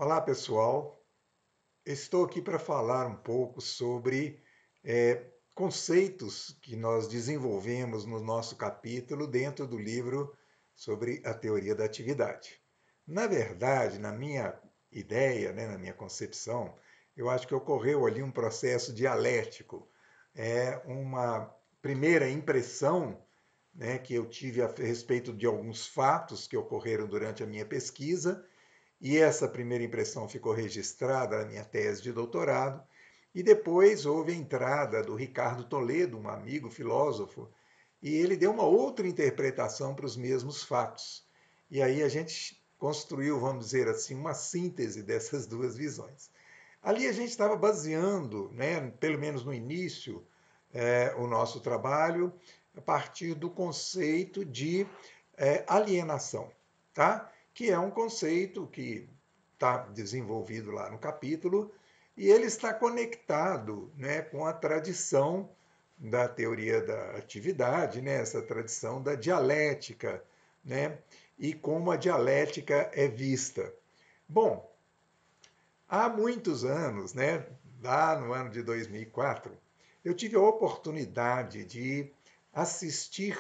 Olá, pessoal. Estou aqui para falar um pouco sobre conceitos que nós desenvolvemos no nosso capítulo dentro do livro sobre a teoria da atividade. Na verdade, na minha ideia, né, na minha concepção, eu acho que ocorreu ali um processo dialético. É uma primeira impressão, né, que eu tive a respeito de alguns fatos que ocorreram durante a minha pesquisa, e essa primeira impressão ficou registrada na minha tese de doutorado. E depois houve a entrada do Ricardo Toledo, um amigo filósofo, e ele deu uma outra interpretação para os mesmos fatos. E aí a gente construiu, vamos dizer assim, uma síntese dessas duas visões. Ali a gente estava baseando, né, pelo menos no início, o nosso trabalho a partir do conceito de alienação, tá? Que é um conceito que está desenvolvido lá no capítulo e ele está conectado, né, com a tradição da teoria da atividade, né, essa tradição da dialética, né, e como a dialética é vista. Bom, há muitos anos, né, lá no ano de 2004, eu tive a oportunidade de assistir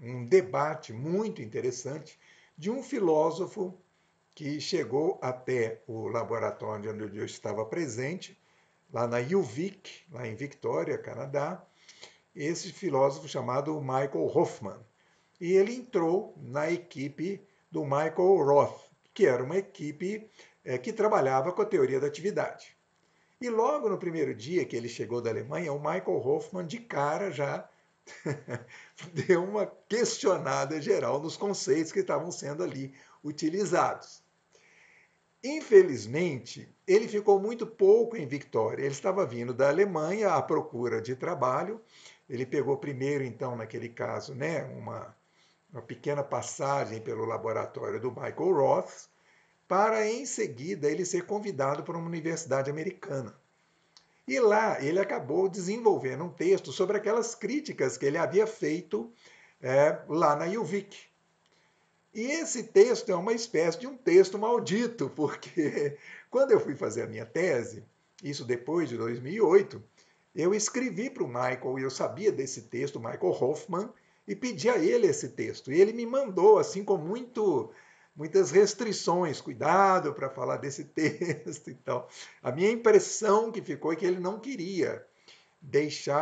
um debate muito interessante de um filósofo que chegou até o laboratório onde eu estava presente, lá na UVic, lá em Victoria, Canadá, esse filósofo chamado Michael Hoffman. E ele entrou na equipe do Michael Roth, que era uma equipe que trabalhava com a teoria da atividade. E logo no primeiro dia que ele chegou da Alemanha, o Michael Hoffman, de cara, já deu uma questionada geral nos conceitos que estavam sendo ali utilizados. Infelizmente, ele ficou muito pouco em Victória. Ele estava vindo da Alemanha à procura de trabalho. Ele pegou primeiro, então, naquele caso, né, uma pequena passagem pelo laboratório do Michael Roth, para em seguida ele ser convidado para uma universidade americana. E lá ele acabou desenvolvendo um texto sobre aquelas críticas que ele havia feito lá na UVic. E esse texto é uma espécie de um texto maldito, porque quando eu fui fazer a minha tese, isso depois de 2008, eu escrevi para o Michael, e eu sabia desse texto, o Michael Hoffman, e pedi a ele esse texto. E ele me mandou, assim, com muitas restrições, cuidado para falar desse texto e tal. A minha impressão que ficou é que ele não queria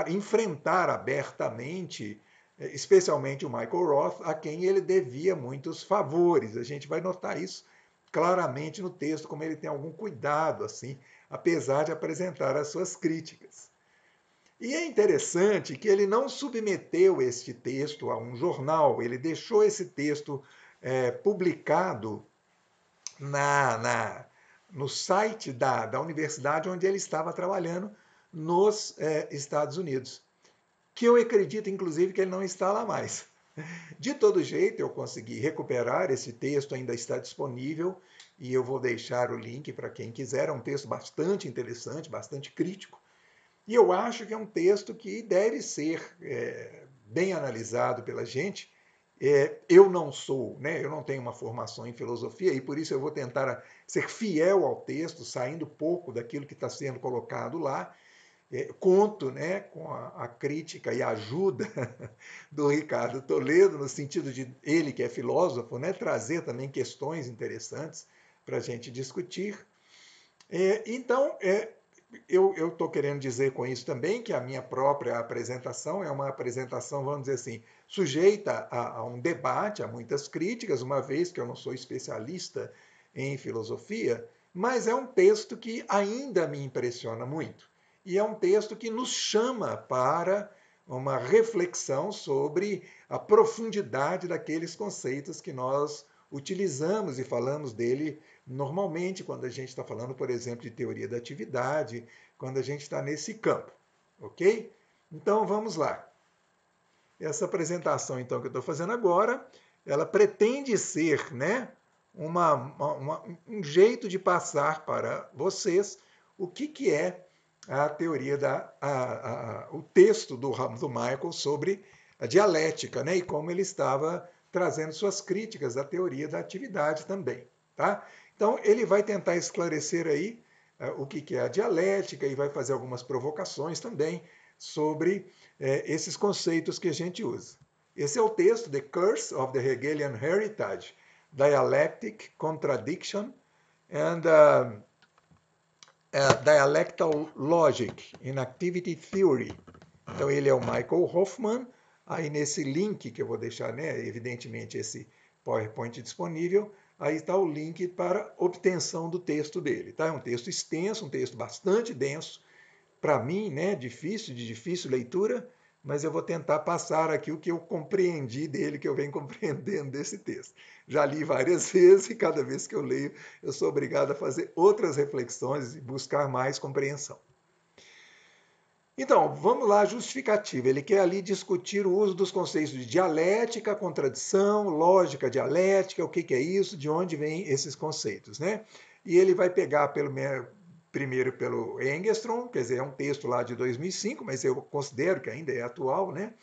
enfrentar abertamente, especialmente o Michael Roth, a quem ele devia muitos favores. A gente vai notar isso claramente no texto, como ele tem algum cuidado, assim, apesar de apresentar as suas críticas. E é interessante que ele não submeteu este texto a um jornal, ele deixou esse texto publicado no site da universidade onde ele estava trabalhando nos Estados Unidos, que eu acredito, inclusive, que ele não está lá mais. De todo jeito, eu consegui recuperar esse texto, ainda está disponível, e eu vou deixar o link para quem quiser. É um texto bastante interessante, bastante crítico, e eu acho que é um texto que deve ser bem analisado pela gente. Eu não sou, né, eu não tenho uma formação em filosofia e por isso eu vou tentar ser fiel ao texto, saindo pouco daquilo que está sendo colocado lá. Conto, né, com a crítica e a ajuda do Ricardo Toledo, no sentido de ele, que é filósofo, né, trazer também questões interessantes para a gente discutir. Então, eu estou querendo dizer com isso também que a minha própria apresentação é uma apresentação, vamos dizer assim, sujeita a um debate, a muitas críticas, uma vez que eu não sou especialista em filosofia, mas é um texto que ainda me impressiona muito. E é um texto que nos chama para uma reflexão sobre a profundidade daqueles conceitos que nós utilizamos e falamos dele normalmente quando a gente está falando, por exemplo, de teoria da atividade, quando a gente está nesse campo, ok? Então vamos lá. Essa apresentação então que eu estou fazendo agora, ela pretende ser, né, um jeito de passar para vocês o que é a teoria o texto do Michael sobre a dialética, né, e como ele estava trazendo suas críticas à teoria da atividade também, tá? Então, ele vai tentar esclarecer aí o que é a dialética e vai fazer algumas provocações também sobre esses conceitos que a gente usa. Esse é o texto, The Curse of the Hegelian Heritage, Dialectic, Contradiction and Dialectal Logic in Activity Theory. Então, ele é o Michael Hofmann. Aí, nesse link que eu vou deixar, né, evidentemente, esse PowerPoint disponível, aí está o link para obtenção do texto dele. Tá? É um texto extenso, um texto bastante denso, para mim, né, de difícil leitura, mas eu vou tentar passar aqui o que eu compreendi dele, que eu venho compreendendo desse texto. Já li várias vezes e cada vez que eu leio, eu sou obrigado a fazer outras reflexões e buscar mais compreensão. Então, vamos lá, justificativa. Ele quer ali discutir o uso dos conceitos de dialética, contradição, lógica dialética, o que é isso, de onde vêm esses conceitos, né? E ele vai pegar primeiro pelo Engstrom, quer dizer, é um texto lá de 2005, mas eu considero que ainda é atual, né?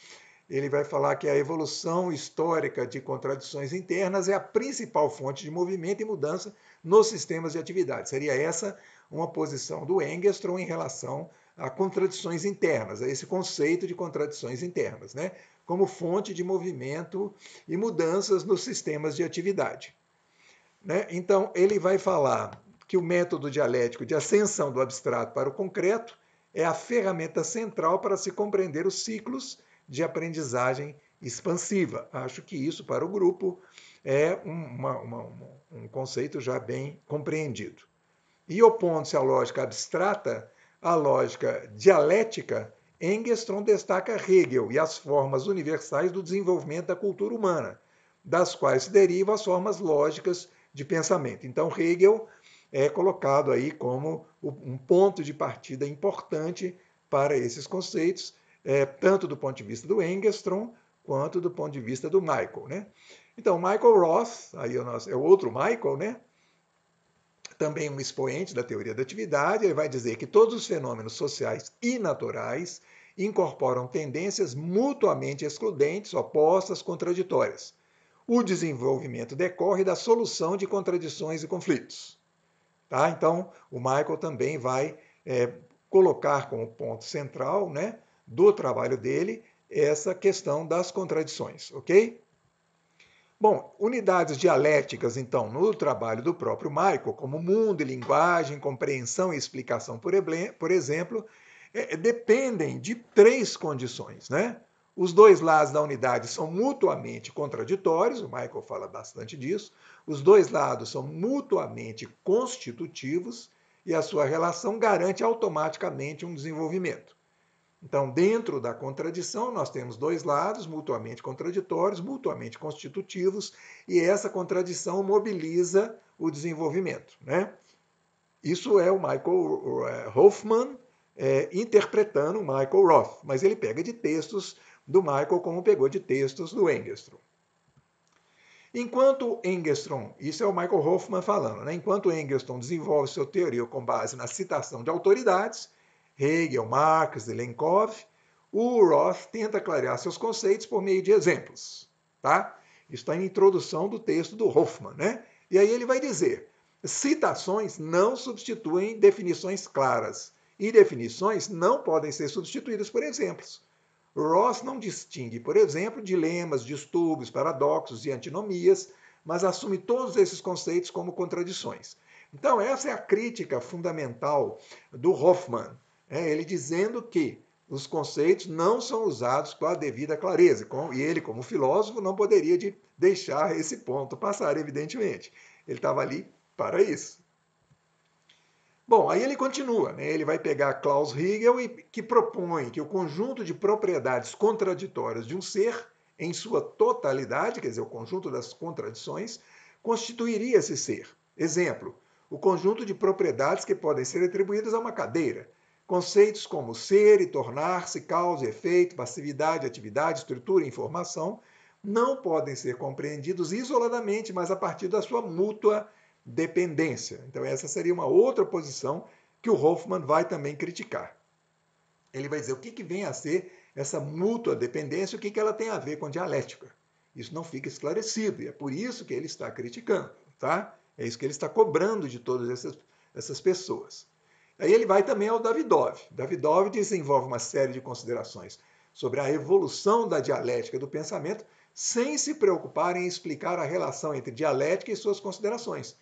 Ele vai falar que a evolução histórica de contradições internas é a principal fonte de movimento e mudança nos sistemas de atividade. Seria essa uma posição do Engstrom em relação a contradições internas, a esse conceito de contradições internas, né? Como fonte de movimento e mudanças nos sistemas de atividade. Né? Então, ele vai falar que o método dialético de ascensão do abstrato para o concreto é a ferramenta central para se compreender os ciclos de aprendizagem expansiva. Acho que isso, para o grupo, é um conceito já bem compreendido. E opondo-se à lógica abstrata, à lógica dialética, Engstrom destaca Hegel e as formas universais do desenvolvimento da cultura humana, das quais se derivam as formas lógicas de pensamento. Então, Hegel é colocado aí como um ponto de partida importante para esses conceitos, tanto do ponto de vista do Engstrom quanto do ponto de vista do Michael. Né? Então, Michael Roth, aí é o outro Michael, né? Também um expoente da teoria da atividade, ele vai dizer que todos os fenômenos sociais e naturais incorporam tendências mutuamente excludentes, opostas, contraditórias. O desenvolvimento decorre da solução de contradições e conflitos. Tá? Então, o Michael também vai colocar como ponto central, né, do trabalho dele essa questão das contradições, ok? Bom, unidades dialéticas, então, no trabalho do próprio Michael, como mundo e linguagem, compreensão e explicação, por exemplo, dependem de três condições, né? Os dois lados da unidade são mutuamente contraditórios, o Michael fala bastante disso, os dois lados são mutuamente constitutivos e a sua relação garante automaticamente um desenvolvimento. Então, dentro da contradição, nós temos dois lados mutuamente contraditórios, mutuamente constitutivos, e essa contradição mobiliza o desenvolvimento. Né? Isso é o Michael Hofmann interpretando o Michael Roth, mas ele pega de textos do Michael como pegou de textos do Engstrom. Enquanto Engstrom, isso é o Michael Hofmann falando, né? Enquanto Engstrom desenvolve sua teoria com base na citação de autoridades, Hegel, Marx e Lenkov, o Roth tenta clarear seus conceitos por meio de exemplos. Tá? Isso está em introdução do texto do Hofmann. Né? E aí ele vai dizer, citações não substituem definições claras, e definições não podem ser substituídas por exemplos. Roth não distingue, por exemplo, dilemas, distúrbios, paradoxos e antinomias, mas assume todos esses conceitos como contradições. Então, essa é a crítica fundamental do Hofmann, ele dizendo que os conceitos não são usados com a devida clareza, e ele, como filósofo, não poderia deixar esse ponto passar, evidentemente. Ele estava ali para isso. Bom, aí ele continua, né? Ele vai pegar Klaus Hegel, que propõe que o conjunto de propriedades contraditórias de um ser, em sua totalidade, quer dizer, o conjunto das contradições, constituiria esse ser. Exemplo, o conjunto de propriedades que podem ser atribuídas a uma cadeira. Conceitos como ser e tornar-se, causa e efeito, passividade, atividade, estrutura e informação, não podem ser compreendidos isoladamente, mas a partir da sua mútua dependência. Então, essa seria uma outra posição que o Hofmann vai também criticar. Ele vai dizer o que vem a ser essa mútua dependência, o que ela tem a ver com dialética. Isso não fica esclarecido, e é por isso que ele está criticando. Tá? É isso que ele está cobrando de todas essas pessoas. Aí ele vai também ao Davidov. Davidov desenvolve uma série de considerações sobre a evolução da dialética do pensamento, sem se preocupar em explicar a relação entre dialética e suas considerações.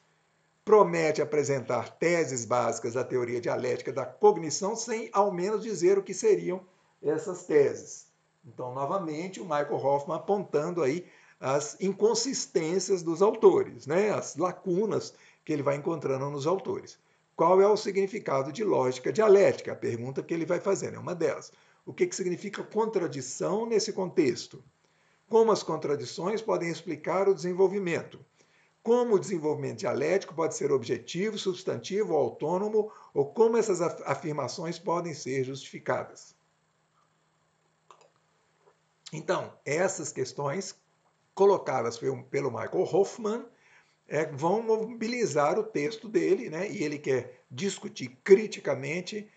Promete apresentar teses básicas da teoria dialética da cognição, sem ao menos dizer o que seriam essas teses. Então, novamente, o Michael Hoffman apontando aí as inconsistências dos autores, né? As lacunas que ele vai encontrando nos autores. Qual é o significado de lógica dialética? A pergunta que ele vai fazendo é uma delas. O que significa contradição nesse contexto? Como as contradições podem explicar o desenvolvimento? Como o desenvolvimento dialético pode ser objetivo, substantivo ou autônomo, ou como essas afirmações podem ser justificadas? Então, essas questões colocadas pelo Michael Hoffman vão mobilizar o texto dele, né? E ele quer discutir criticamente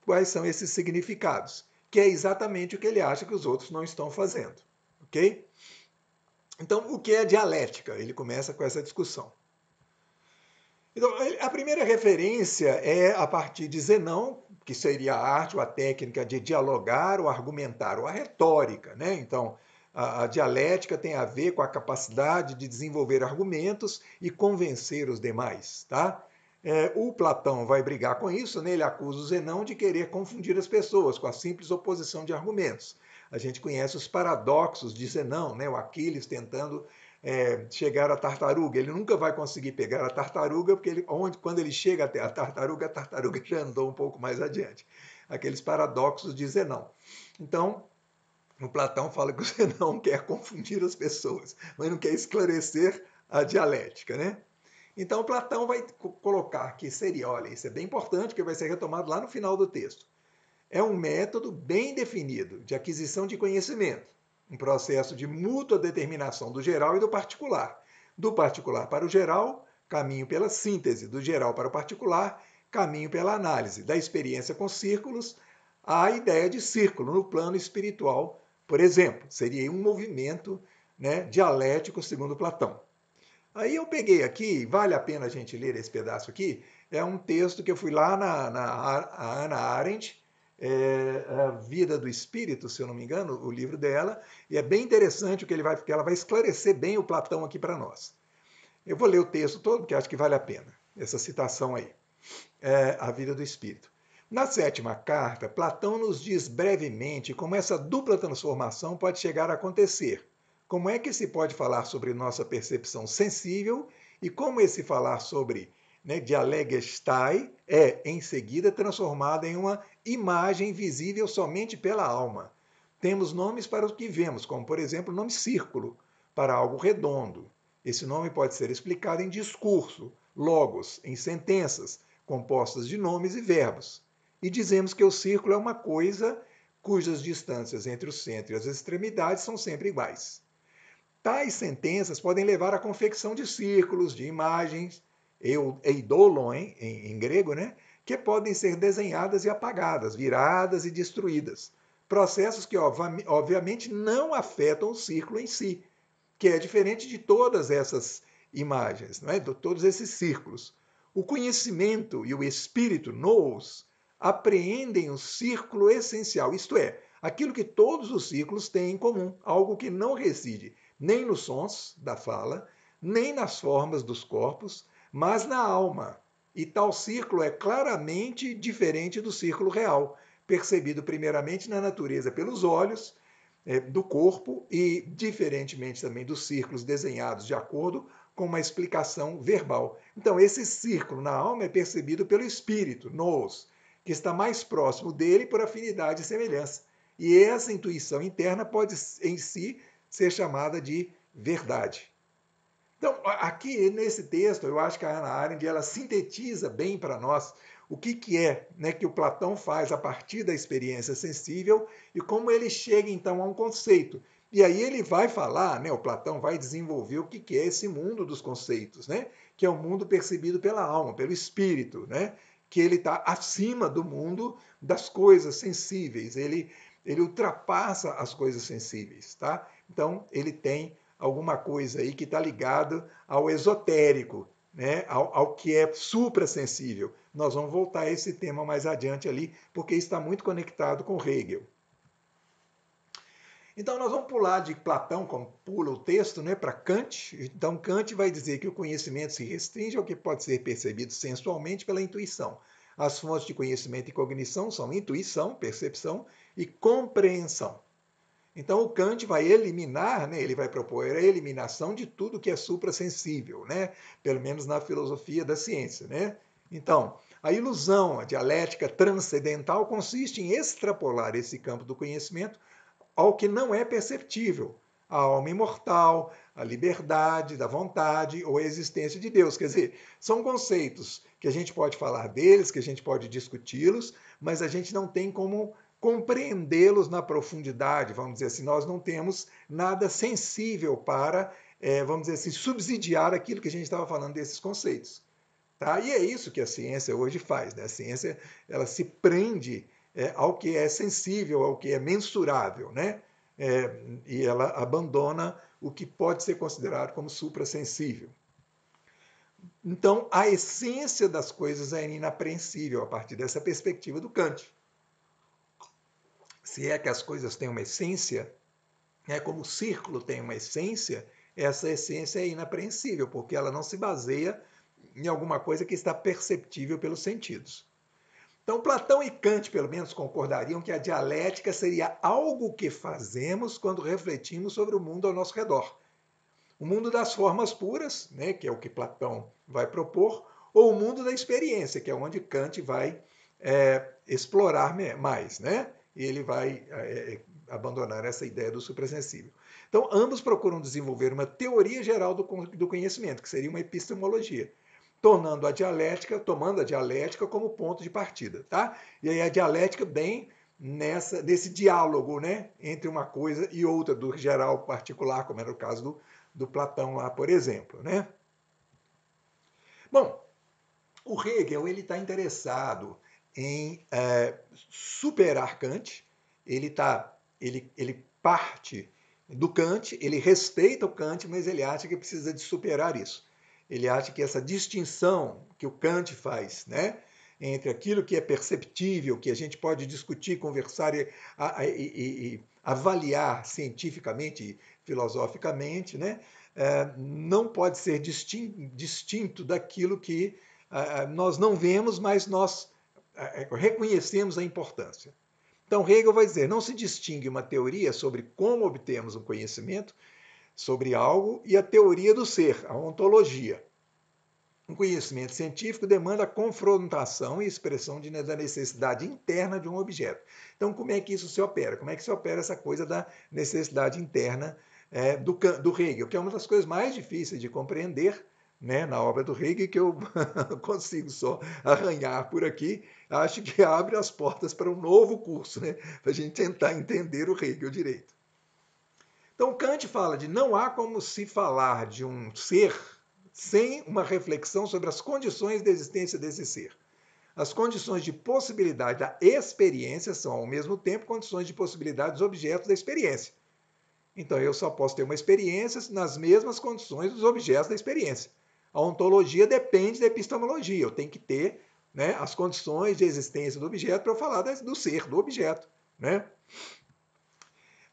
quais são esses significados, que é exatamente o que ele acha que os outros não estão fazendo, ok? Então, o que é dialética? Ele começa com essa discussão. Então, a primeira referência é a partir de Zenão, que seria a arte ou a técnica de dialogar ou argumentar, ou a retórica, né? Então, a dialética tem a ver com a capacidade de desenvolver argumentos e convencer os demais, tá? O Platão vai brigar com isso, né? Ele acusa o Zenão de querer confundir as pessoas com a simples oposição de argumentos. A gente conhece os paradoxos de Zenão, né? O Aquiles tentando chegar à tartaruga. Ele nunca vai conseguir pegar a tartaruga, porque quando ele chega até a tartaruga já andou um pouco mais adiante. Aqueles paradoxos de Zenão. Então, o Platão fala que o Zenão quer confundir as pessoas, mas não quer esclarecer a dialética, né? Então, Platão vai colocar que seria, olha, isso é bem importante, que vai ser retomado lá no final do texto. É um método bem definido de aquisição de conhecimento, um processo de mútua determinação do geral e do particular. Do particular para o geral, caminho pela síntese, do geral para o particular, caminho pela análise, da experiência com círculos à ideia de círculo no plano espiritual, por exemplo. Seria um movimento, né, dialético segundo Platão. Aí eu peguei aqui, vale a pena a gente ler esse pedaço aqui, é um texto que eu fui lá na Hannah Arendt, A Vida do Espírito, se eu não me engano, o livro dela, e é bem interessante o que porque ela vai esclarecer bem o Platão aqui para nós. Eu vou ler o texto todo, porque acho que vale a pena, essa citação aí, A Vida do Espírito. Na sétima carta, Platão nos diz brevemente como essa dupla transformação pode chegar a acontecer. Como é que se pode falar sobre nossa percepção sensível e como esse falar sobre, né, dialegestai em seguida, transformado em uma imagem visível somente pela alma. Temos nomes para o que vemos, como, por exemplo, o nome círculo, para algo redondo. Esse nome pode ser explicado em discurso, logos, em sentenças, compostas de nomes e verbos. E dizemos que o círculo é uma coisa cujas distâncias entre o centro e as extremidades são sempre iguais. Tais sentenças podem levar à confecção de círculos, de imagens, eidolon em grego, né? Que podem ser desenhadas e apagadas, viradas e destruídas. Processos que, obviamente, não afetam o círculo em si, que é diferente de todas essas imagens, não é? De todos esses círculos. O conhecimento e o espírito, nous, apreendem o círculo essencial, isto é, aquilo que todos os círculos têm em comum, algo que não reside nem nos sons da fala, nem nas formas dos corpos, mas na alma. E tal círculo é claramente diferente do círculo real, percebido primeiramente na natureza pelos olhos do corpo e, diferentemente também dos círculos desenhados de acordo com uma explicação verbal. Então, esse círculo na alma é percebido pelo espírito, nous, que está mais próximo dele por afinidade e semelhança. E essa intuição interna pode, em si, ser chamada de verdade. Então, aqui nesse texto, eu acho que a Hannah Arendt ela sintetiza bem para nós o que é, né, que o Platão faz a partir da experiência sensível e como ele chega então a um conceito. E aí ele vai falar, né, o Platão vai desenvolver o que é esse mundo dos conceitos, né, que é o mundo percebido pela alma, pelo espírito, né, que ele está acima do mundo das coisas sensíveis. Ele ultrapassa as coisas sensíveis, tá? Então ele tem alguma coisa aí que está ligado ao esotérico, né? ao que é suprassensível. Nós vamos voltar a esse tema mais adiante ali, porque está muito conectado com Hegel. Então, nós vamos pular de Platão, como pula o texto, né, para Kant. Então, Kant vai dizer que o conhecimento se restringe ao que pode ser percebido sensualmente pela intuição. As fontes de conhecimento e cognição são intuição, percepção e compreensão. Então, o Kant vai eliminar, né, ele vai propor a eliminação de tudo que é suprassensível, né, pelo menos na filosofia da ciência. Né? Então, a ilusão, a dialética transcendental, consiste em extrapolar esse campo do conhecimento ao que não é perceptível, a alma imortal, a liberdade da vontade ou a existência de Deus. Quer dizer, são conceitos que a gente pode falar deles, que a gente pode discuti-los, mas a gente não tem como compreendê-los na profundidade, vamos dizer assim, nós não temos nada sensível para, vamos dizer assim, subsidiar aquilo que a gente estava falando desses conceitos. Tá? E é isso que a ciência hoje faz. Né? A ciência ela se prende ao que é sensível, ao que é mensurável, né? E ela abandona o que pode ser considerado como suprassensível. Então, a essência das coisas é inapreensível a partir dessa perspectiva do Kant. Se é que as coisas têm uma essência, como o círculo tem uma essência, essa essência é inapreensível, porque ela não se baseia em alguma coisa que está perceptível pelos sentidos. Então, Platão e Kant, pelo menos, concordariam que a dialética seria algo que fazemos quando refletimos sobre o mundo ao nosso redor. O mundo das formas puras, né, que é o que Platão vai propor, ou o mundo da experiência, que é onde Kant vai explorar mais, né? E ele vai abandonar essa ideia do suprassensível. Então, ambos procuram desenvolver uma teoria geral do conhecimento, que seria uma epistemologia, tomando a dialética como ponto de partida, tá? E aí a dialética bem nesse diálogo, né, entre uma coisa e outra, do geral particular, como era o caso do Platão lá, por exemplo, né? Bom, o Hegel ele está interessado em superar Kant. Ele parte do Kant, ele respeita o Kant, mas ele acha que precisa de superar isso. Ele acha que essa distinção que o Kant faz, né, entre aquilo que é perceptível, que a gente pode discutir, conversar e avaliar cientificamente, filosoficamente, né, não pode ser distinto daquilo que nós não vemos, mas nós reconhecemos a importância. Então, Hegel vai dizer, não se distingue uma teoria sobre como obtemos um conhecimento sobre algo e a teoria do ser, a ontologia. Um conhecimento científico demanda a confrontação e expressão da necessidade interna de um objeto. Então, como é que isso se opera? Como é que se opera essa coisa da necessidade interna do Hegel, que é uma das coisas mais difíceis de compreender, né, na obra do Hegel, que eu consigo só arranhar por aqui. Acho que abre as portas para um novo curso, né, para a gente tentar entender o Hegel direito. Então, Kant fala de não há como se falar de um ser sem uma reflexão sobre as condições da existência desse ser. As condições de possibilidade da experiência são, ao mesmo tempo, condições de possibilidade dos objetos da experiência. Então, eu só posso ter uma experiência nas mesmas condições dos objetos da experiência. A ontologia depende da epistemologia. Eu tenho que ter, né, as condições de existência do objeto para eu falar do ser do objeto. Né?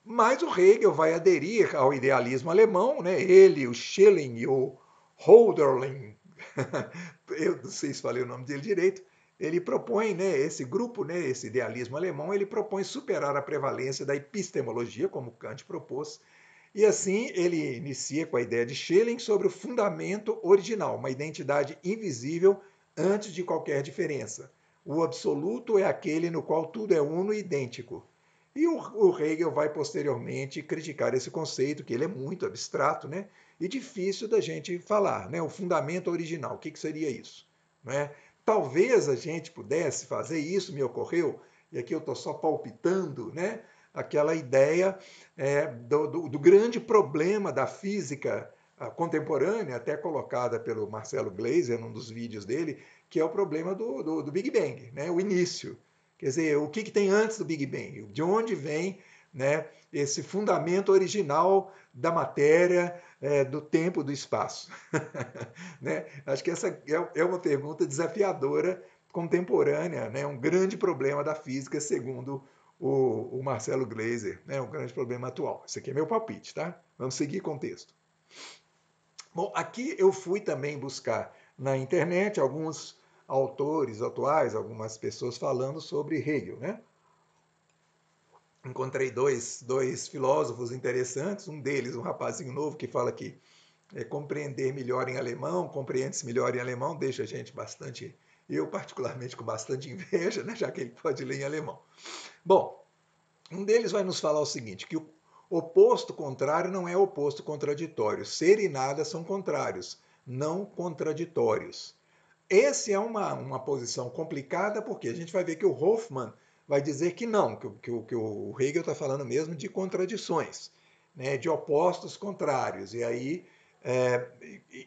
Mas o Hegel vai aderir ao idealismo alemão, né? Ele, o Schelling e o Hölderlin, eu não sei se falei o nome dele direito, ele propõe, né, esse grupo, né, esse idealismo alemão, ele propõe superar a prevalência da epistemologia, como Kant propôs, e assim ele inicia com a ideia de Schelling sobre o fundamento original, uma identidade invisível antes de qualquer diferença. O absoluto é aquele no qual tudo é uno e idêntico. E o Hegel vai posteriormente criticar esse conceito, que ele é muito abstrato, né? E difícil da gente falar, né? O fundamento original, o que seria isso? Né? Talvez a gente pudesse fazer isso, me ocorreu, e aqui eu estou só palpitando, né? Aquela ideia do grande problema da física contemporânea, até colocada pelo Marcelo Gleiser num dos vídeos dele, que é o problema do Big Bang, né? O início. Quer dizer, o que tem antes do Big Bang? De onde vem né, esse fundamento original da matéria, do tempo, do espaço? Né? Acho que essa é uma pergunta desafiadora, contemporânea, né? Um grande problema da física, segundo o Marcelo Gleiser, né? Um grande problema atual. Esse aqui é meu palpite, tá? Vamos seguir com o texto. Bom, aqui eu fui também buscar na internet alguns autores atuais, algumas pessoas falando sobre Hegel, né? Encontrei dois filósofos interessantes, um deles, um rapazinho novo que fala que compreender melhor em alemão, compreende-se melhor em alemão, deixa a gente bastante, eu particularmente com bastante inveja, né, já que ele pode ler em alemão. Bom, um deles vai nos falar o seguinte, que o oposto contrário não é oposto contraditório. Ser e nada são contrários, não contraditórios. Essa é uma posição complicada, porque a gente vai ver que o Hoffmann vai dizer que não, que o Hegel está falando mesmo de contradições, né, de opostos contrários. E aí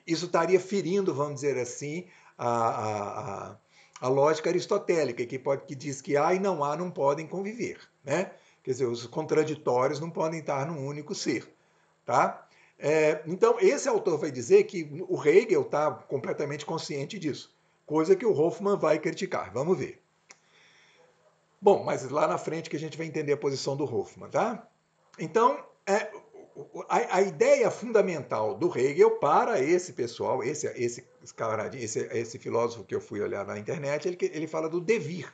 isso estaria ferindo, vamos dizer assim, a lógica aristotélica, que diz que há e não há não podem conviver. Né? Quer dizer, os contraditórios não podem estar num único ser. Tá? Então, esse autor vai dizer que o Hegel está completamente consciente disso, coisa que o Hoffmann vai criticar. Vamos ver. Bom, mas lá na frente que a gente vai entender a posição do Hoffmann, tá? Então, a ideia fundamental do Hegel para esse pessoal, esse filósofo que eu fui olhar na internet, ele fala do devir,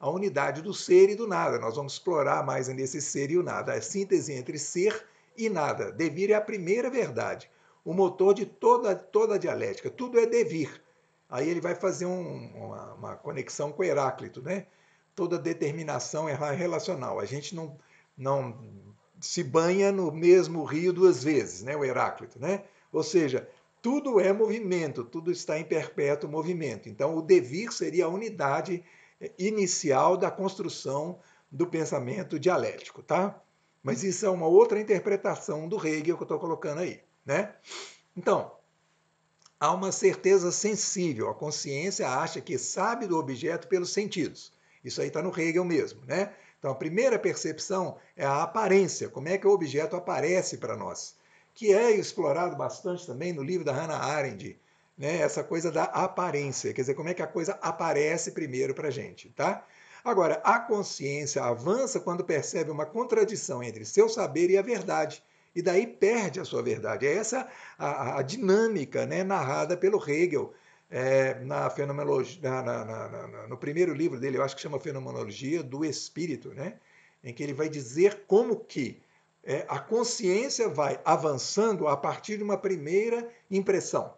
a unidade do ser e do nada. Nós vamos explorar mais nesse ser e o nada, a síntese entre ser e nada. Devir é a primeira verdade, o motor de toda a dialética. Tudo é devir. Aí ele vai fazer uma conexão com Heráclito, né? Toda determinação é relacional. A gente não se banha no mesmo rio duas vezes, né? O Heráclito, né? Ou seja, tudo é movimento, tudo está em perpétuo movimento. Então, o devir seria a unidade inicial da construção do pensamento dialético, tá? Mas isso é uma outra interpretação do Hegel que eu estou colocando aí, né? Então, há uma certeza sensível. A consciência acha que sabe do objeto pelos sentidos. Isso aí está no Hegel mesmo, né? Então, a primeira percepção é a aparência, como é que o objeto aparece para nós, que é explorado bastante também no livro da Hannah Arendt, né? Essa coisa da aparência, quer dizer, como é que a coisa aparece primeiro para a gente, tá? Agora, a consciência avança quando percebe uma contradição entre seu saber e a verdade, e daí perde a sua verdade. É essa a dinâmica, né, narrada pelo Hegel na fenomenologia, no primeiro livro dele, eu acho que chama Fenomenologia do Espírito, né, em que ele vai dizer como que a consciência vai avançando a partir de uma primeira impressão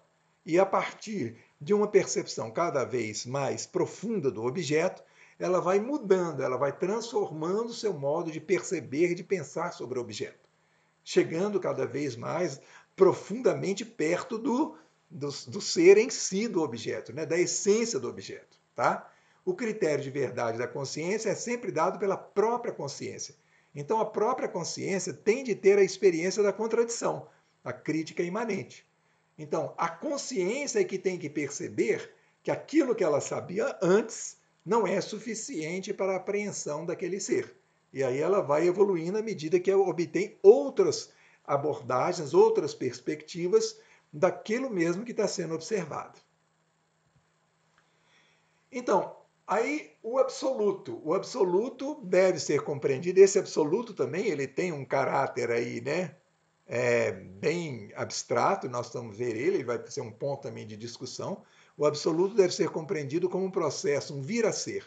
e a partir de uma percepção cada vez mais profunda do objeto, ela vai mudando, ela vai transformando o seu modo de perceber, de pensar sobre o objeto, chegando cada vez mais profundamente perto do ser em si do objeto, né? Da essência do objeto. Tá? O critério de verdade da consciência é sempre dado pela própria consciência. Então, a própria consciência tem de ter a experiência da contradição, a crítica imanente. Então, a consciência é que tem que perceber que aquilo que ela sabia antes não é suficiente para a apreensão daquele ser. E aí ela vai evoluindo à medida que obtém outras abordagens, outras perspectivas daquilo mesmo que está sendo observado. Então, aí o absoluto deve ser compreendido. Esse absoluto também ele tem um caráter aí, né? Bem abstrato, nós vamos ver ele vai ser um ponto também de discussão. O absoluto deve ser compreendido como um processo, um vir a ser.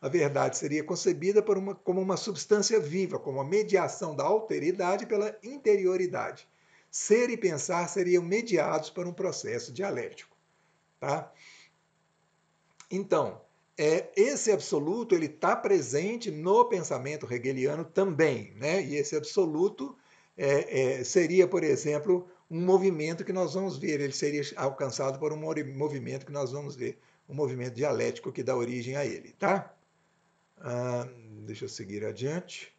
A verdade seria concebida como uma substância viva, como a mediação da alteridade pela interioridade. Ser e pensar seriam mediados por um processo dialético. Tá? Então, esse absoluto ele está presente no pensamento hegeliano também. Né? E esse absoluto seria, por exemplo, um movimento que nós vamos ver, ele seria alcançado por um movimento que nós vamos ver, um movimento dialético que dá origem a ele. Tá? Ah, deixa eu seguir adiante.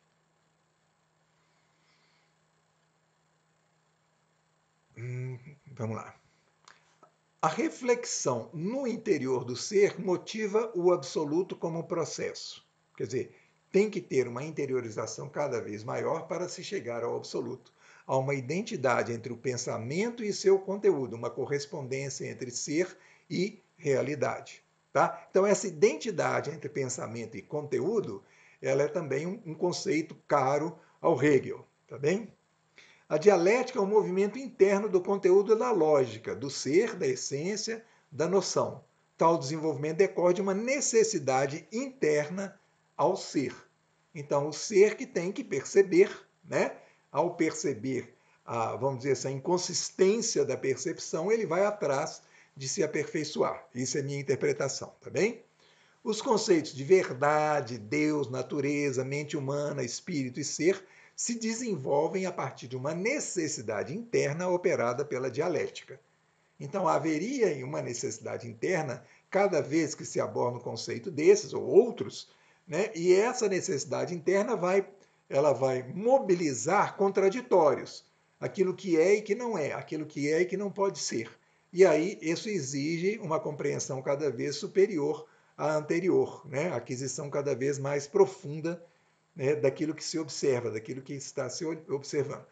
Vamos lá. A reflexão no interior do ser motiva o absoluto como processo. Quer dizer, tem que ter uma interiorização cada vez maior para se chegar ao absoluto. Há uma identidade entre o pensamento e seu conteúdo, uma correspondência entre ser e realidade. Tá? Então, essa identidade entre pensamento e conteúdo, ela é também um conceito caro ao Hegel. Tá bem? A dialética é um movimento interno do conteúdo da lógica, do ser, da essência, da noção. Tal desenvolvimento decorre de uma necessidade interna ao ser. Então, o ser que tem que perceber, né? Ao perceber, vamos dizer assim, a inconsistência da percepção, ele vai atrás de se aperfeiçoar. Isso é minha interpretação, tá bem? Os conceitos de verdade, Deus, natureza, mente humana, espírito e ser se desenvolvem a partir de uma necessidade interna operada pela dialética. Então, haveria uma necessidade interna cada vez que se aborda um conceito desses ou outros, né? E essa necessidade interna ela vai mobilizar contraditórios, aquilo que é e que não é, aquilo que é e que não pode ser. E aí isso exige uma compreensão cada vez superior à anterior, né? A aquisição cada vez mais profunda, né, daquilo que se observa, daquilo que está se observando.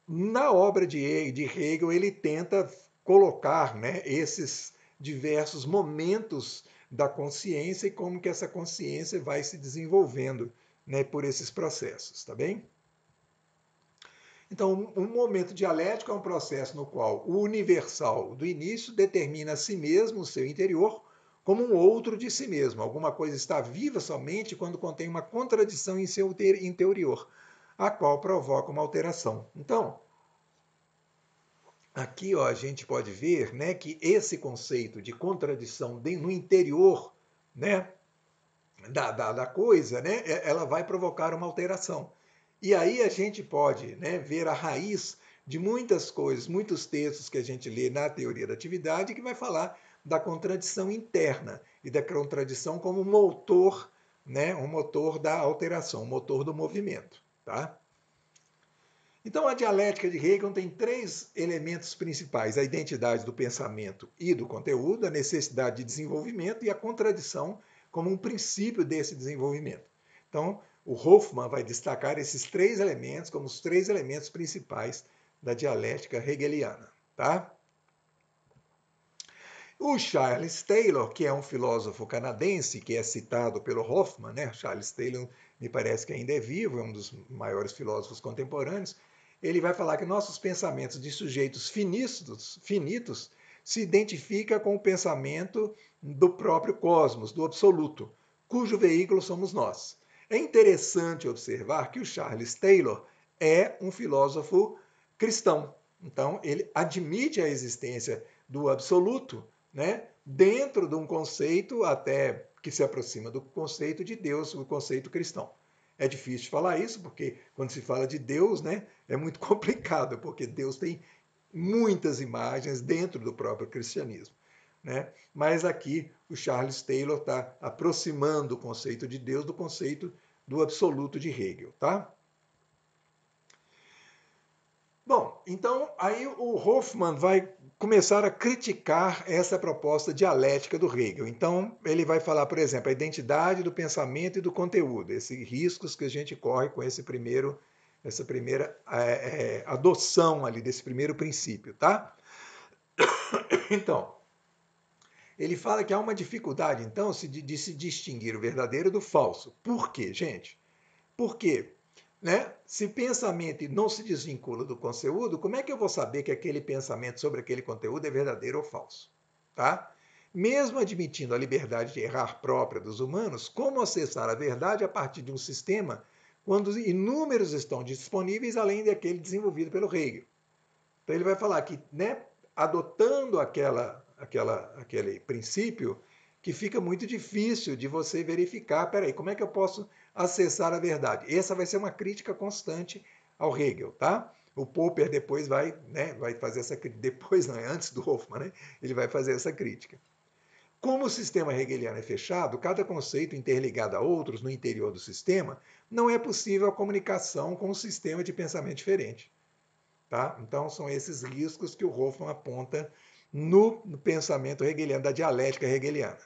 Na obra de Hegel, ele tenta colocar, né, esses diversos momentos da consciência e como que essa consciência vai se desenvolvendo, né, por esses processos, tá bem? Então, um momento dialético é um processo no qual o universal do início determina a si mesmo, o seu interior, como um outro de si mesmo. Alguma coisa está viva somente quando contém uma contradição em seu interior, a qual provoca uma alteração. Então, aqui ó, a gente pode ver, né, que esse conceito de contradição no interior, né, da coisa, né, ela vai provocar uma alteração. E aí a gente pode, né, ver a raiz de muitas coisas, muitos textos que a gente lê na teoria da atividade que vai falar da contradição interna e da contradição como motor, né, um motor da alteração, um motor do movimento, tá? Então, a dialética de Hegel tem três elementos principais: a identidade do pensamento e do conteúdo, a necessidade de desenvolvimento e a contradição como um princípio desse desenvolvimento. Então, o Hoffmann vai destacar esses três elementos como os três elementos principais da dialética hegeliana. Tá? O Charles Taylor, que é um filósofo canadense, que é citado pelo Hoffmann, né? Charles Taylor me parece que ainda é vivo, é um dos maiores filósofos contemporâneos. Ele vai falar que nossos pensamentos de sujeitos finitos se identifica com o pensamento do próprio cosmos, do absoluto, cujo veículo somos nós. É interessante observar que o Charles Taylor é um filósofo cristão. Então, ele admite a existência do absoluto, né, dentro de um conceito até que se aproxima do conceito de Deus, o conceito cristão. É difícil falar isso, porque quando se fala de Deus, né, é muito complicado, porque Deus tem muitas imagens dentro do próprio cristianismo. Né? Mas aqui o Charles Taylor está aproximando o conceito de Deus do conceito do absoluto de Hegel. Tá? Bom, então aí o Hoffmann vai começar a criticar essa proposta dialética do Hegel. Então ele vai falar, por exemplo, a identidade do pensamento e do conteúdo, esses riscos que a gente corre com essa primeira adoção ali desse primeiro princípio, tá? Então ele fala que há uma dificuldade então de se distinguir o verdadeiro do falso. Por quê, gente? Porque né? Se pensamento não se desvincula do conteúdo, como é que eu vou saber que aquele pensamento sobre aquele conteúdo é verdadeiro ou falso? Tá? Mesmo admitindo a liberdade de errar própria dos humanos, como acessar a verdade a partir de um sistema quando inúmeros estão disponíveis além daquele desenvolvido pelo Hegel? Então ele vai falar que, né, adotando aquele princípio, que fica muito difícil de você verificar, peraí, como é que eu posso acessar a verdade? Essa vai ser uma crítica constante ao Hegel, tá? O Popper depois vai fazer essa crítica, depois não, é antes do Hoffmann, né? Ele vai fazer essa crítica. Como o sistema hegeliano é fechado, cada conceito interligado a outros no interior do sistema, não é possível a comunicação com um sistema de pensamento diferente. Tá? Então, são esses riscos que o Hoffmann aponta no pensamento hegeliano, da dialética hegeliana.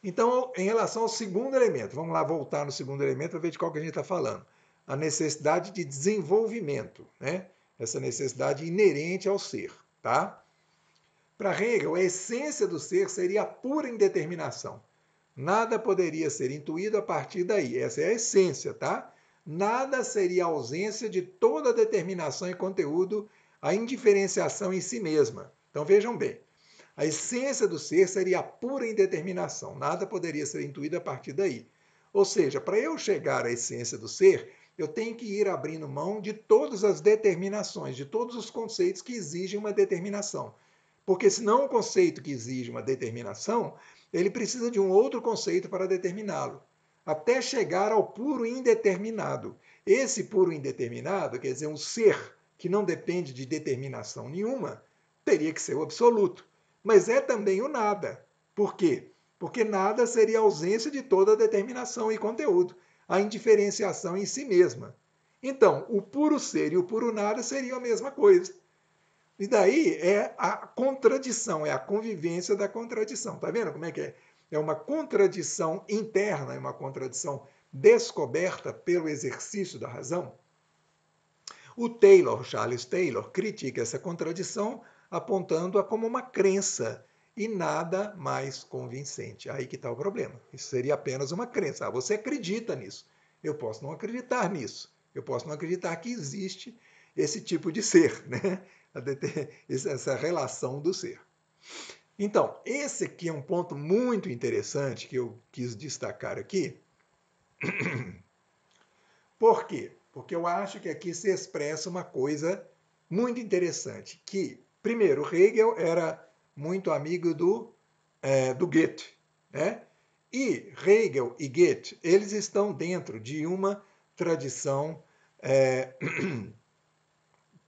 Então, em relação ao segundo elemento, vamos lá voltar no segundo elemento para ver de qual que a gente está falando. A necessidade de desenvolvimento, né? Essa necessidade inerente ao ser, tá? Para Hegel, a essência do ser seria a pura indeterminação. Nada poderia ser intuído a partir daí. Essa é a essência, tá? Nada seria a ausência de toda determinação e conteúdo, a indiferenciação em si mesma. Então vejam bem, a essência do ser seria a pura indeterminação. Nada poderia ser intuído a partir daí. Ou seja, para eu chegar à essência do ser, eu tenho que ir abrindo mão de todas as determinações, de todos os conceitos que exigem uma determinação. Porque senão um conceito que exige uma determinação, ele precisa de um outro conceito para determiná-lo, até chegar ao puro indeterminado. Esse puro indeterminado, quer dizer, um ser que não depende de determinação nenhuma, teria que ser o absoluto. Mas é também o nada. Por quê? Porque nada seria a ausência de toda determinação e conteúdo, a indiferenciação em si mesma. Então, o puro ser e o puro nada seriam a mesma coisa. E daí é a contradição, é a convivência da contradição. Tá vendo como é que é? É uma contradição interna, é uma contradição descoberta pelo exercício da razão. O Taylor, Charles Taylor, critica essa contradição apontando-a como uma crença e nada mais convincente. Aí que está o problema. Isso seria apenas uma crença. Ah, você acredita nisso. Eu posso não acreditar nisso. Eu posso não acreditar que existe esse tipo de ser, né? Essa relação do ser. Então, esse aqui é um ponto muito interessante que eu quis destacar aqui. Por quê? Porque eu acho que aqui se expressa uma coisa muito interessante, que, primeiro, Hegel era muito amigo do Goethe, né? E Hegel e Goethe, eles estão dentro de uma tradição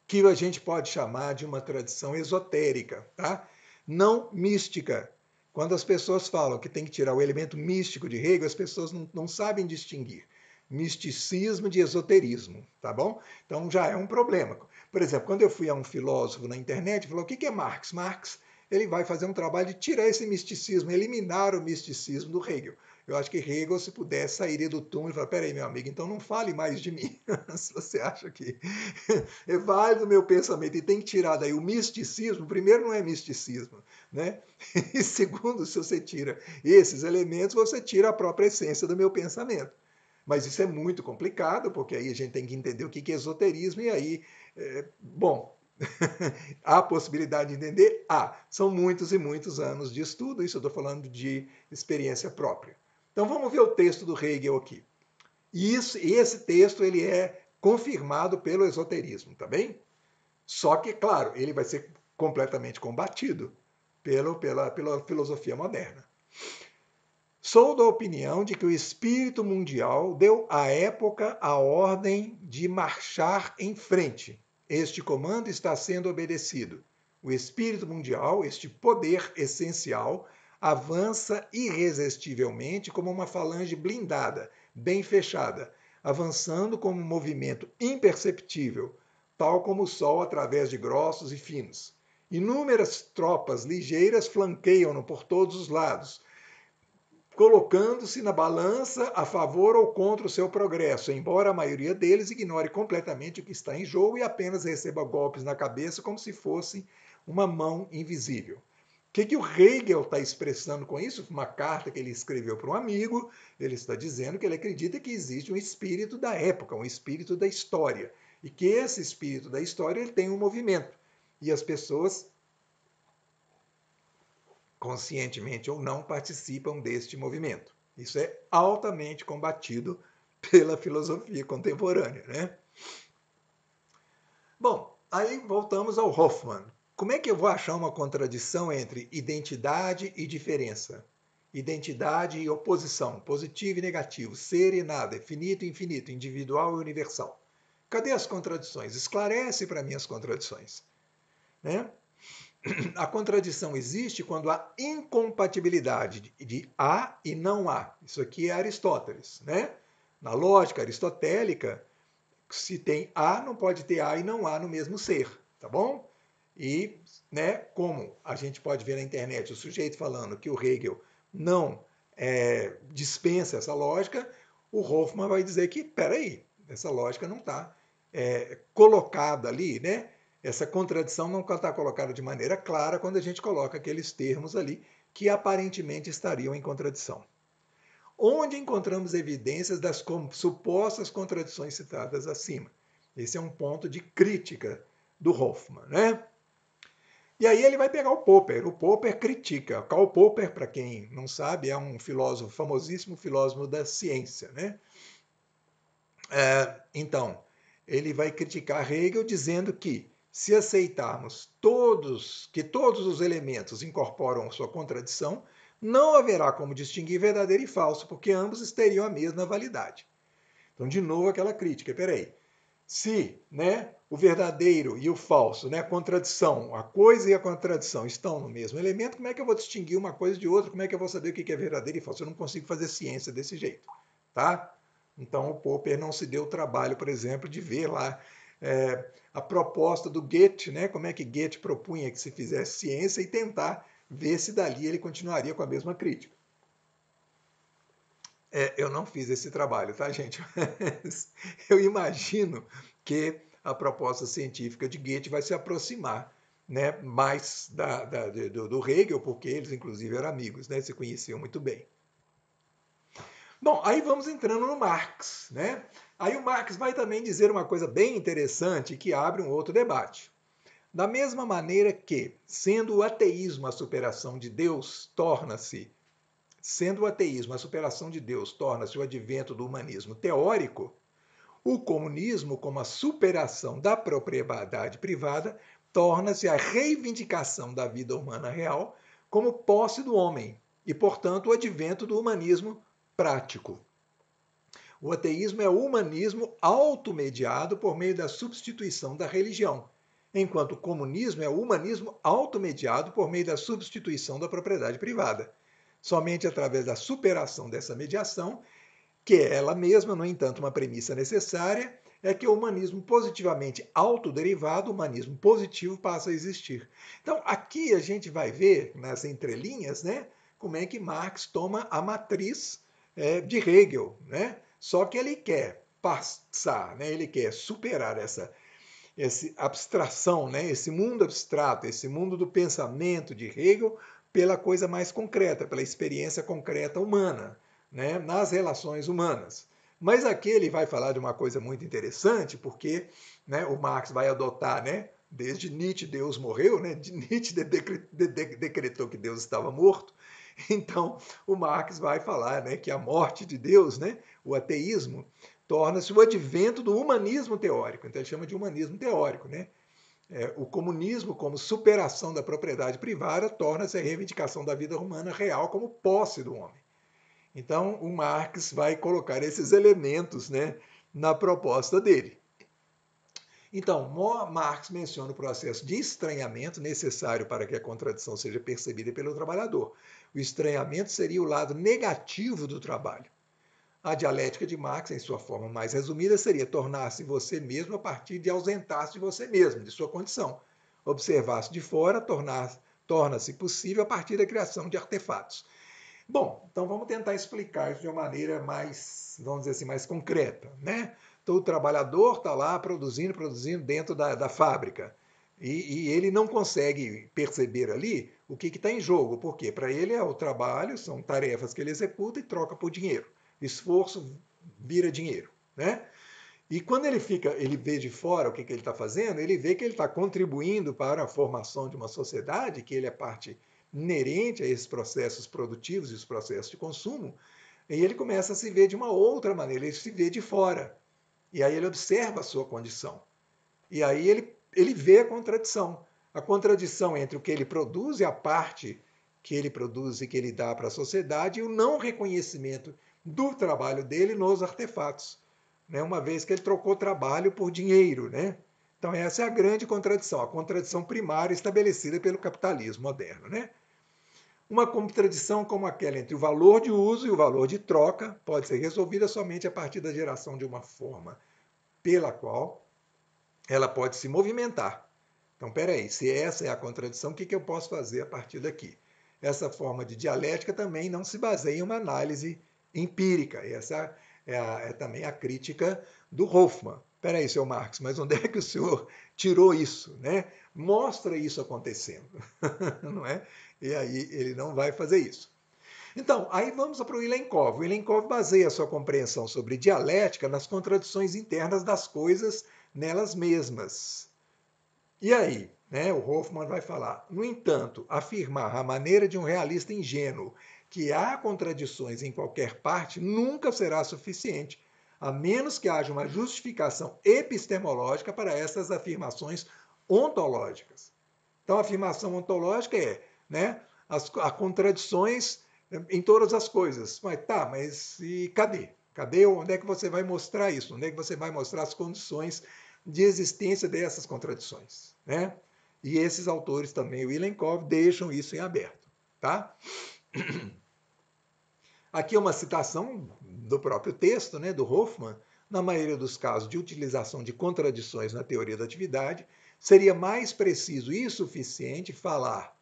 que a gente pode chamar de uma tradição esotérica, tá? Não mística. Quando as pessoas falam que tem que tirar o elemento místico de Hegel, as pessoas não sabem distinguir misticismo de esoterismo, tá bom? Então já é um problema. Por exemplo, quando eu fui a um filósofo na internet, falou: o que é Marx? Marx, ele vai fazer um trabalho de tirar esse misticismo, eliminar o misticismo do Hegel. Eu acho que Hegel, se pudesse, sairia do túmulo e falaria: peraí, meu amigo, então não fale mais de mim. Se você acha que é válido o meu pensamento e tem que tirar daí o misticismo, primeiro não é misticismo, né? E segundo, se você tira esses elementos, você tira a própria essência do meu pensamento. Mas isso é muito complicado, porque aí a gente tem que entender o que é esoterismo, e aí, bom, há a possibilidade de entender? São muitos e muitos anos de estudo, isso eu estou falando de experiência própria. Então vamos ver o texto do Hegel aqui. E esse texto ele é confirmado pelo esoterismo, tá bem? Só que, claro, ele vai ser completamente combatido pela filosofia moderna. Sou da opinião de que o espírito mundial deu à época a ordem de marchar em frente. Este comando está sendo obedecido. O espírito mundial, este poder essencial, avança irresistivelmente como uma falange blindada, bem fechada, avançando como um movimento imperceptível, tal como o sol através de grossos e finos. Inúmeras tropas ligeiras flanqueiam-no por todos os lados, colocando-se na balança a favor ou contra o seu progresso, embora a maioria deles ignore completamente o que está em jogo e apenas receba golpes na cabeça como se fosse uma mão invisível. O que o Hegel está expressando com isso? Uma carta que ele escreveu para um amigo, ele está dizendo que ele acredita que existe um espírito da época, um espírito da história, e que esse espírito da história ele tem um movimento. E as pessoas, conscientemente ou não, participam deste movimento. Isso é altamente combatido pela filosofia contemporânea, né? Bom, aí voltamos ao Hoffmann. Como é que eu vou achar uma contradição entre identidade e diferença? Identidade e oposição, positivo e negativo, ser e nada, finito e infinito, individual e universal. Cadê as contradições? Esclarece para mim as contradições, né? A contradição existe quando há incompatibilidade de há e não há. Isso aqui é Aristóteles, né? Na lógica aristotélica, se tem há, não pode ter há e não há no mesmo ser, tá bom? E, né, como a gente pode ver na internet o sujeito falando que o Hegel não dispensa essa lógica, o Hoffman vai dizer que, peraí, essa lógica não está colocada ali, né? Essa contradição não está colocada de maneira clara quando a gente coloca aqueles termos ali que aparentemente estariam em contradição. Onde encontramos evidências das supostas contradições citadas acima? Esse é um ponto de crítica do Hoffman, né? E aí ele vai pegar o Popper. O Popper critica. Karl Popper, para quem não sabe, é um filósofo, famosíssimo filósofo da ciência, né? Então, ele vai criticar Hegel dizendo que se aceitarmos que todos os elementos incorporam sua contradição, não haverá como distinguir verdadeiro e falso, porque ambos teriam a mesma validade. Então, de novo, aquela crítica. Peraí, se, né, o verdadeiro e o falso, né, a contradição, a coisa e a contradição estão no mesmo elemento, como é que eu vou distinguir uma coisa de outra? Como é que eu vou saber o que é verdadeiro e falso? Eu não consigo fazer ciência desse jeito, tá? Então o Popper não se deu o trabalho, por exemplo, de ver lá a proposta do Goethe, né, como é que Goethe propunha que se fizesse ciência e tentar ver se dali ele continuaria com a mesma crítica. Eu não fiz esse trabalho, tá, gente? Mas eu imagino que a proposta científica de Goethe vai se aproximar, né, mais do Hegel, porque eles, inclusive, eram amigos, né, se conheciam muito bem. Bom, aí vamos entrando no Marx, né? Aí o Marx vai também dizer uma coisa bem interessante que abre um outro debate. Da mesma maneira que, sendo o ateísmo a superação de Deus, sendo o ateísmo a superação de Deus, torna-se o advento do humanismo teórico, o comunismo, como a superação da propriedade privada, torna-se a reivindicação da vida humana real como posse do homem e, portanto, o advento do humanismo prático. O ateísmo é o humanismo automediado por meio da substituição da religião, enquanto o comunismo é o humanismo automediado por meio da substituição da propriedade privada. Somente através da superação dessa mediação, que é ela mesma, no entanto, uma premissa necessária, é que o humanismo positivamente autoderivado, o humanismo positivo, passa a existir. Então, aqui a gente vai ver, nas entrelinhas, né, como é que Marx toma a matriz de Hegel, né? Só que ele quer passar, né, ele quer superar essa abstração, né, esse mundo abstrato, esse mundo do pensamento de Hegel, pela coisa mais concreta, pela experiência concreta humana, né, nas relações humanas. Mas aqui ele vai falar de uma coisa muito interessante, porque, né, o Marx vai adotar, né, desde Nietzsche Deus morreu, né, Nietzsche decretou que Deus estava morto. Então o Marx vai falar, né, que a morte de Deus, né, o ateísmo, torna-se o advento do humanismo teórico. Então ele chama de humanismo teórico, né? O comunismo, como superação da propriedade privada, torna-se a reivindicação da vida humana real como posse do homem. Então, o Marx vai colocar esses elementos, né, na proposta dele. Então, Marx menciona o processo de estranhamento necessário para que a contradição seja percebida pelo trabalhador. O estranhamento seria o lado negativo do trabalho. A dialética de Marx, em sua forma mais resumida, seria tornar-se você mesmo a partir de ausentar-se de você mesmo, de sua condição. Observar-se de fora torna-se possível a partir da criação de artefatos. Bom, então vamos tentar explicar isso de uma maneira mais, vamos dizer assim, mais concreta, né? Então o trabalhador está lá produzindo dentro da fábrica. E ele não consegue perceber ali o que está em jogo, porque para ele é o trabalho, são tarefas que ele executa e troca por dinheiro. Esforço vira dinheiro, né? E quando ele vê de fora o que ele está fazendo, ele vê que ele está contribuindo para a formação de uma sociedade, que ele é parte inerente a esses processos produtivos e os processos de consumo, e ele começa a se ver de uma outra maneira, ele se vê de fora. E aí ele observa a sua condição. E aí ele vê a contradição entre o que ele produz e a parte que ele produz e que ele dá para a sociedade e o não reconhecimento do trabalho dele nos artefatos, né? Uma vez que ele trocou trabalho por dinheiro, né? Então essa é a grande contradição, a contradição primária estabelecida pelo capitalismo moderno, né? Uma contradição como aquela entre o valor de uso e o valor de troca pode ser resolvida somente a partir da geração de uma forma pela qual ela pode se movimentar. Então, peraí, se essa é a contradição, o que eu posso fazer a partir daqui? essa forma de dialética também não se baseia em uma análise empírica. Essa é também a crítica do Hoffmann. Espera aí, seu Marx, mas onde é que o senhor tirou isso? Né? Mostra isso acontecendo. Não é? E aí ele não vai fazer isso. Então, aí vamos para o Ilenkov. O Ilenkov baseia a sua compreensão sobre dialética nas contradições internas das coisas nelas mesmas. E aí, né, o Hoffmann vai falar, no entanto, afirmar à maneira de um realista ingênuo que há contradições em qualquer parte nunca será suficiente, a menos que haja uma justificação epistemológica para essas afirmações ontológicas. Então, a afirmação ontológica é, né, há contradições em todas as coisas. Mas tá, mas e cadê? Cadê? Onde é que você vai mostrar isso? Onde é que você vai mostrar as condições de existência dessas contradições? Né? E esses autores também, o Ilenkov, deixam isso em aberto. Tá? Aqui é uma citação do próprio texto, né, do Hoffmann. Na maioria dos casos de utilização de contradições na teoria da atividade, seria mais preciso e suficiente falar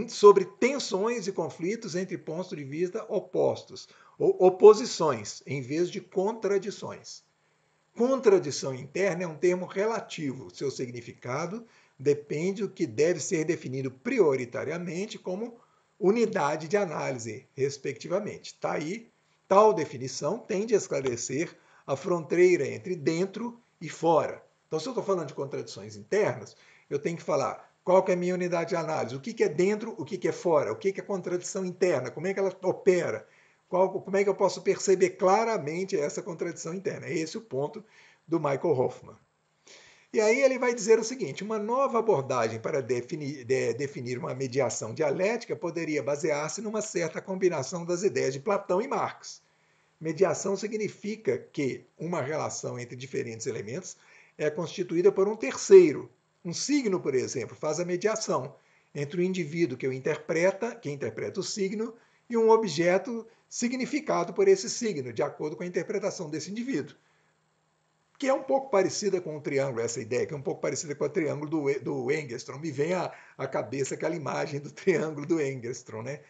sobre tensões e conflitos entre pontos de vista opostos, ou oposições, em vez de contradições. Contradição interna é um termo relativo. Seu significado depende do que deve ser definido prioritariamente como unidade de análise, respectivamente. Tá aí, tal definição tende a esclarecer a fronteira entre dentro e fora. Então, se eu estou falando de contradições internas, eu tenho que falar qual que é a minha unidade de análise, o que é dentro, o que é fora, o que é contradição interna, como é que ela opera, como é que eu posso perceber claramente essa contradição interna. É esse o ponto do Michael Hoffman. E aí ele vai dizer o seguinte: uma nova abordagem para definir uma mediação dialética poderia basear-se numa certa combinação das ideias de Platão e Marx. Mediação significa que uma relação entre diferentes elementos é constituída por um terceiro. Um signo, por exemplo, faz a mediação entre o indivíduo que interpreta o signo, e um objeto significado por esse signo, de acordo com a interpretação desse indivíduo. Que é um pouco parecida com o triângulo, essa ideia, que é um pouco parecida com o triângulo do Engstrom. Me vem à cabeça aquela imagem do triângulo do Engstrom, né?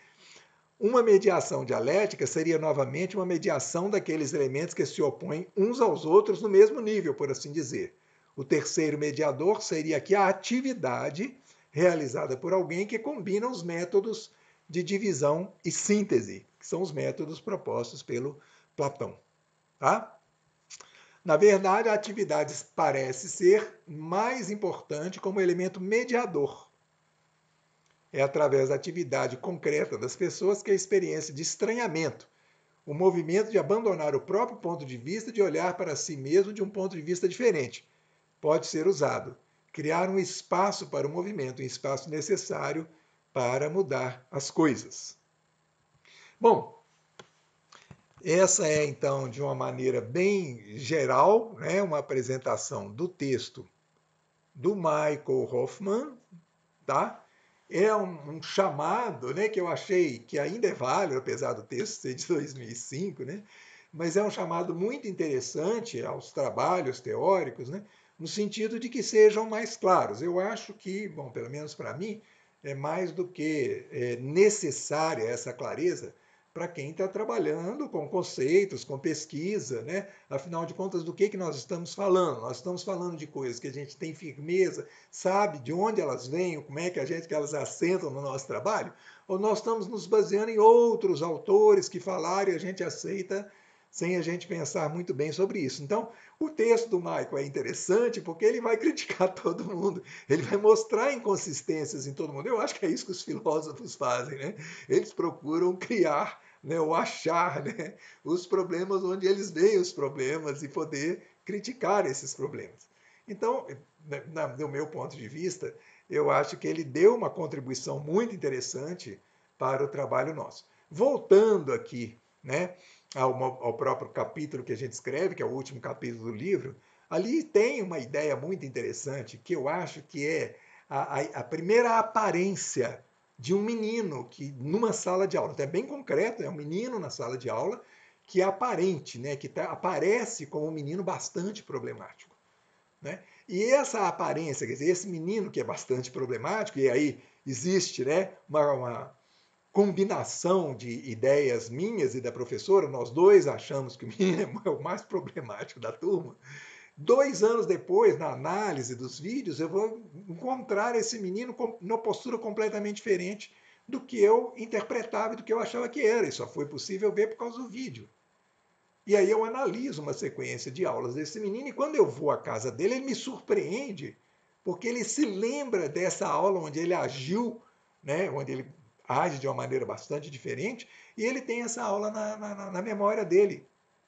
Uma mediação dialética seria novamente uma mediação daqueles elementos que se opõem uns aos outros no mesmo nível, por assim dizer. O terceiro mediador seria aqui a atividade realizada por alguém que combina os métodos de divisão e síntese, que são os métodos propostos pelo Platão. Tá? Na verdade, a atividade parece ser mais importante como elemento mediador. É através da atividade concreta das pessoas que a experiência de estranhamento, o movimento de abandonar o próprio ponto de vista, de olhar para si mesmo de um ponto de vista diferente, pode ser usado. Criar um espaço para o movimento, um espaço necessário para mudar as coisas. Bom, essa é então, de uma maneira bem geral, né, uma apresentação do texto do Michael Hoffman, tá? É um chamado, né, que eu achei que ainda é válido, apesar do texto ser de 2005, né? Mas é um chamado muito interessante aos trabalhos teóricos, né? No sentido de que sejam mais claros. Eu acho que, bom, pelo menos para mim, é mais do que necessária essa clareza para quem está trabalhando com conceitos, com pesquisa, né? Afinal de contas, do que nós estamos falando? Nós estamos falando de coisas que a gente tem firmeza, sabe de onde elas vêm, como é que elas assentam no nosso trabalho? Ou nós estamos nos baseando em outros autores que falaram e a gente aceita sem a gente pensar muito bem sobre isso. Então, o texto do Michael é interessante porque ele vai criticar todo mundo, ele vai mostrar inconsistências em todo mundo. Eu acho que é isso que os filósofos fazem, né? Eles procuram criar, né, ou achar, né, os problemas onde eles veem os problemas e poder criticar esses problemas. Então, do meu ponto de vista, eu acho que ele deu uma contribuição muito interessante para o trabalho nosso. Voltando aqui, né, ao próprio capítulo que a gente escreve, que é o último capítulo do livro, ali tem uma ideia muito interessante que eu acho que é a primeira aparência de um menino que numa sala de aula, então é bem concreto, é um menino na sala de aula que é aparente, né, que aparece como um menino bastante problemático. Né? E essa aparência, quer dizer, esse menino que é bastante problemático, e aí existe, né, combinação de ideias minhas e da professora, nós dois achamos que o menino é o mais problemático da turma. 2 anos depois, na análise dos vídeos, eu vou encontrar esse menino numa postura completamente diferente do que eu interpretava e do que eu achava que era. E só foi possível ver por causa do vídeo. E aí eu analiso uma sequência de aulas desse menino e quando eu vou à casa dele, ele me surpreende, porque ele se lembra dessa aula onde ele agiu, né, onde ele age de uma maneira bastante diferente, e ele tem essa aula na memória dele.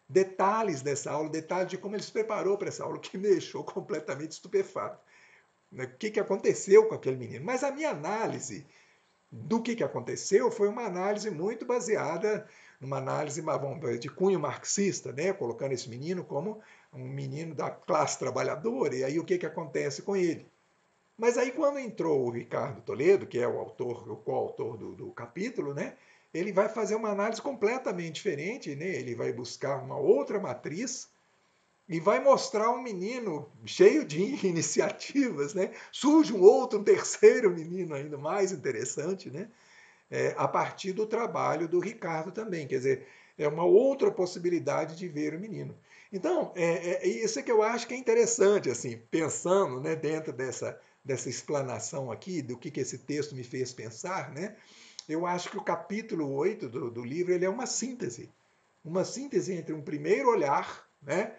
Detalhes dessa aula, detalhes de como ele se preparou para essa aula, que me deixou completamente estupefato. Né? O que aconteceu com aquele menino? Mas a minha análise do que aconteceu foi uma análise muito baseada numa análise de cunho marxista, né? Colocando esse menino como um menino da classe trabalhadora, e aí o que acontece com ele? Mas aí quando entrou o Ricardo Toledo, que é o autor, o coautor do capítulo, né? Ele vai fazer uma análise completamente diferente, né? Ele vai buscar uma outra matriz e vai mostrar um menino cheio de iniciativas, né? Surge um outro, um terceiro menino ainda mais interessante, né? A partir do trabalho do Ricardo também. Quer dizer, é uma outra possibilidade de ver o menino. Então, isso é que eu acho que é interessante, assim, pensando, né, dentro dessa explanação aqui, do que esse texto me fez pensar, né? Eu acho que o capítulo 8 do livro ele é uma síntese entre um primeiro olhar, né?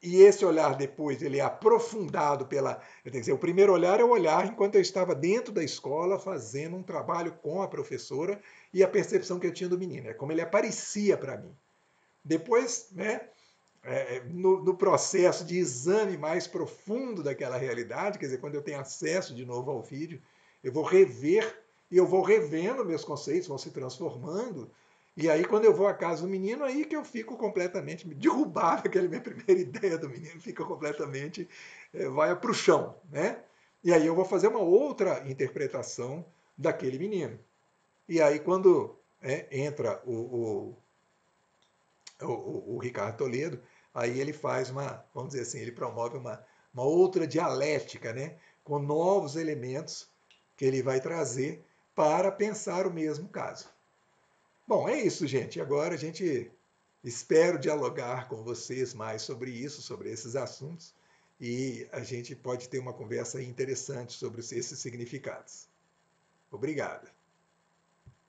E esse olhar depois ele é aprofundado pela. Quer dizer, o primeiro olhar é o olhar enquanto eu estava dentro da escola fazendo um trabalho com a professora e a percepção que eu tinha do menino. É como ele aparecia para mim. Depois, né, no processo de exame mais profundo daquela realidade, quer dizer, quando eu tenho acesso de novo ao vídeo, eu vou rever e eu vou revendo meus conceitos, vão se transformando. E aí, quando eu vou à casa do menino, aí que eu fico completamente derrubado, aquela minha primeira ideia do menino fica completamente, vai para o chão, né? E aí eu vou fazer uma outra interpretação daquele menino. E aí, quando entra o Ricardo Toledo, aí ele faz vamos dizer assim, ele promove uma outra dialética, né? Com novos elementos que ele vai trazer para pensar o mesmo caso. Bom, é isso, gente. Agora a gente espero dialogar com vocês mais sobre isso, sobre esses assuntos, e a gente pode ter uma conversa interessante sobre esses significados. Obrigado.